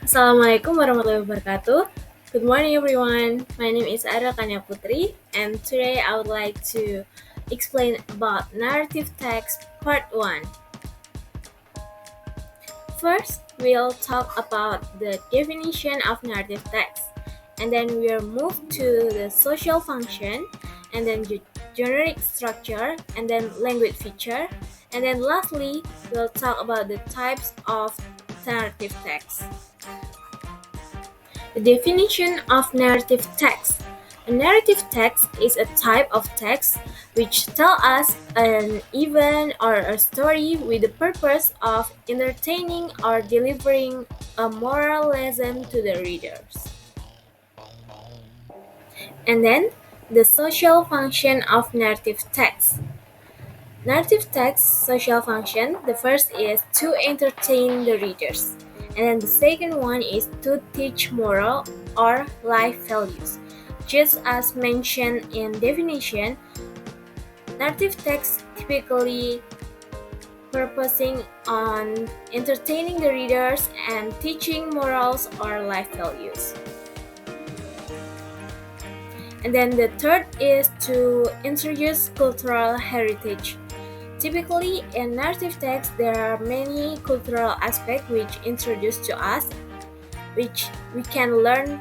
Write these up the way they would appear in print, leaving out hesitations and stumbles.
Assalamualaikum warahmatullahi wabarakatuh. Good morning, everyone. My name is Aril Kania Putri, and today I would like to explain about narrative text part 1. First, we'll talk about the definition of narrative text, and then we'll move to the social function, and then the generic structure, and then language feature, and then lastly, we'll talk about the types of narrative text. The definition of narrative text. A narrative text is a type of text which tells us an event or a story with the purpose of entertaining or delivering a moral lesson to the readers. And then, the social function of narrative text. Narrative text social function, the first is to entertain the readers, and then the second one is to teach moral or life values. Just as mentioned in definition, narrative text typically purposing on entertaining the readers and teaching morals or life values. And then the third is to introduce cultural heritage. Typically, in narrative text, there are many cultural aspects which introduce to us, which we can learn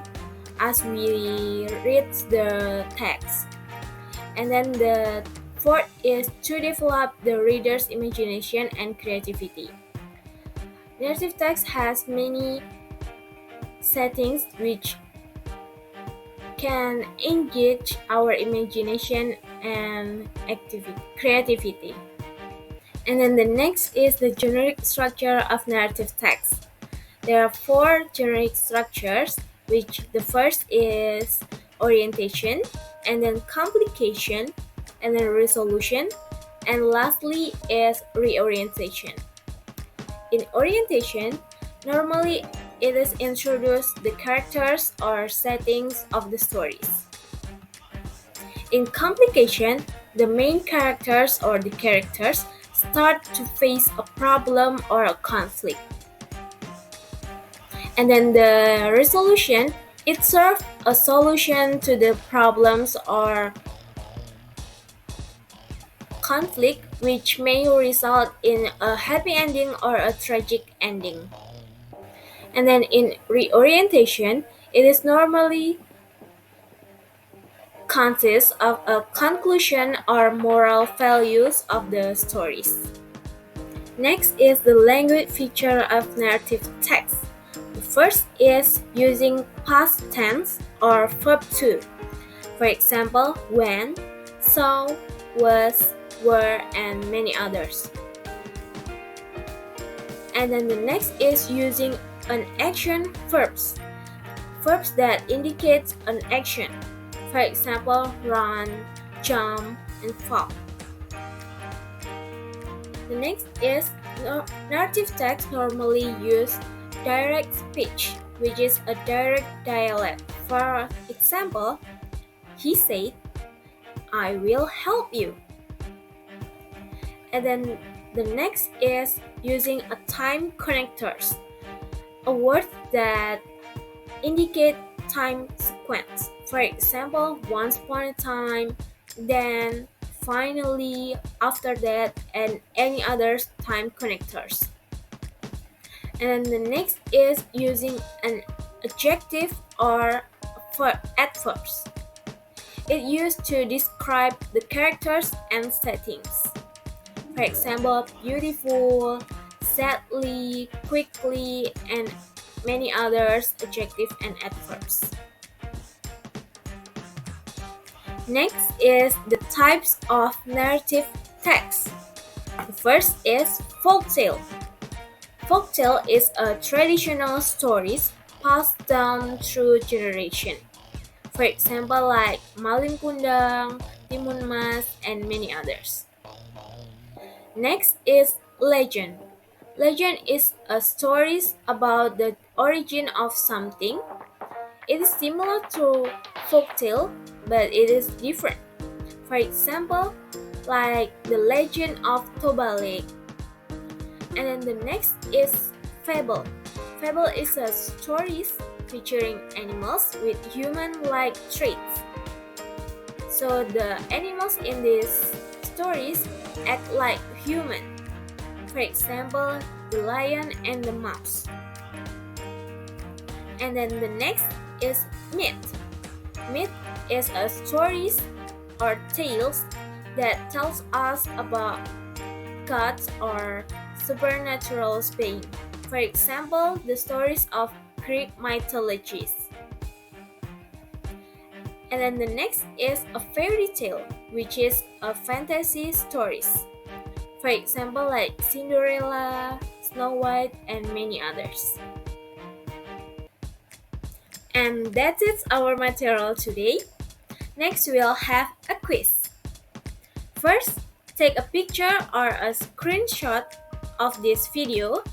as we read the text. And then the fourth is to develop the reader's imagination and creativity. Narrative text has many settings which can engage our imagination and creativity. And then the next is the generic structure of narrative text. There are 4 generic structures, which the first is orientation, and then complication, and then resolution, and lastly is reorientation. In orientation, normally it is introduced the characters or settings of the stories. In complication, the main characters or the characters start to face a problem or a conflict. And then the resolution, it serves a solution to the problems or conflict which may result in a happy ending or a tragic ending. And then in reorientation, it is normally consists of a conclusion or moral values of the stories. Next is the language feature of narrative text. The first is using past tense or verb to. For example, went, saw, was, were, and many others. And then the next is using an action verbs. Verbs that indicate an action. For example, run, jump, and fall. The next is narrative text normally use direct speech, which is a direct dialect. For example, he said, I will help you. And then the next is using a time connectors, a word that indicate time sequence. For example, once upon a time, then, finally, after that, and any other time connectors. And then the next is using an adjective or adverbs. It used to describe the characters and settings. For example, beautiful, sadly, quickly, and many others adjective and adverbs. Next is the types of narrative text. The first is folktale. Folktale is a traditional stories passed down through generation. For example, like Malin Kundang, Timun Mas, and many others. Next is legend. Legend is a stories about the origin of something. It is similar to folktale, but it is different. For example, like the legend of Toba Lake. And then the next is fable. Fable is a stories featuring animals with human-like traits. So the animals in these stories act like human. For example, the lion and the mouse. And then the next is myth. Myth is a stories or tales that tells us about gods or supernatural beings. For example, the stories of Greek mythologies. And then the next is a fairy tale, which is a fantasy stories. For example, like Cinderella, Snow White, and many others. And that's it, our material today. Next, we'll have a quiz. First, take a picture or a screenshot of this video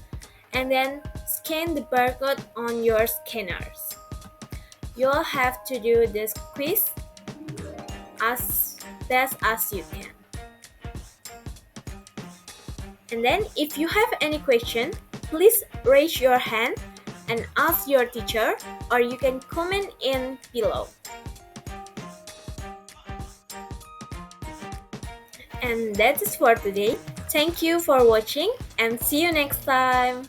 and then scan the barcode on your scanners. You'll have to do this quiz as best as you can. And then if you have any question, please raise your hand and ask your teacher, or you can comment in below. And that is for today. Thank you for watching and see you next time.